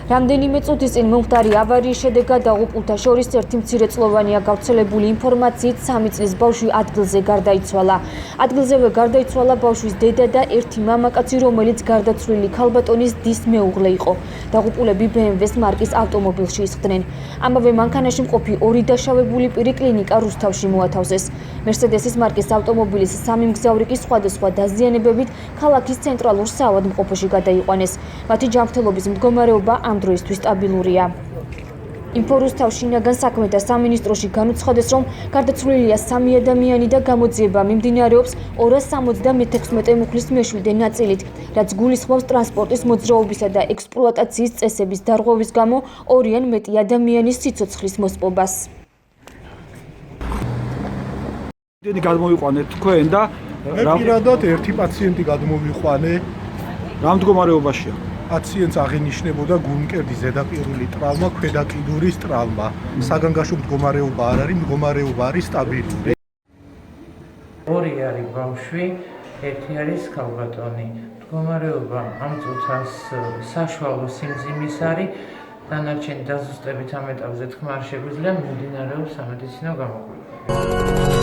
რამდენიმე წუთის წინ მომხდარი ავარიის შედეგად დაღუპულთა შორის ერთი მცირეწლოვანია. გავრცელებული ინფორმაციით 3 წლის ბავშვი ადგილზე გარდაიცვალა. ადგილზევე გარდაიცვალა ბავშვის დედა და ერთი მამაკაცი, რომელიც გარდაცვლილი ქალბატონის დის მეუღლე იყო. დაღუპულები BMW-ს მარკის ავტომობილში ისხდნენ. ამავე მანქანაში მყოფი ორი დაშავებული პირი კლინიკა რუსთავში მოათავსეს. Mercedes-ის მარკის ავტომობილის 3 მგზავრი კი სხვადასხვა დაზიანებებით ქალაქის ცენტრალურ საავადმყოფოში გადაიყვანეს. მათი ჯანმრთელობის მდგომარეობა ამ დროისთვის სტაბილურია. ინფორუსთავში შინაგან საქმეთა სამინისტროში განუცხადეს, რომ გარდაცვლილია 3 ადამიანი და გამოძიება მიმდინარეობს 276 მუხლის მეშვიდე ნაწილით, რაც გულისხმობს ტრანსპორტის მოძრაობისა და ექსპლუატაციის წესების დარღვევის გამო 2 ან მეტი ადამიანის სიცოცხლის მოსპობას. გადმოვიყვანეთ თქვენ და მე პირადად ერთი პაციენტი გადმოვიყვანე. რა მდგომარეობაშია? პაციენტს აღინიშნებოდა გულმკერდის ზედაპირული ტრავმა, ქვედაკიდურის ტრავმა. საგანგაშო მდგომარეობა არ არის, მდგომარეობა არის სტაბილური. ორი არის ბავშვი, ერთი არის ქალბატონი. მდგომარეობა ამ წუთას საშუალო სიმძიმის არის. დანარჩენი დაზუსტებით ამ ეტაპზე თქმა არ შეგვიძლია, მიმდინარეობს სამედიცინო გამოყოფა.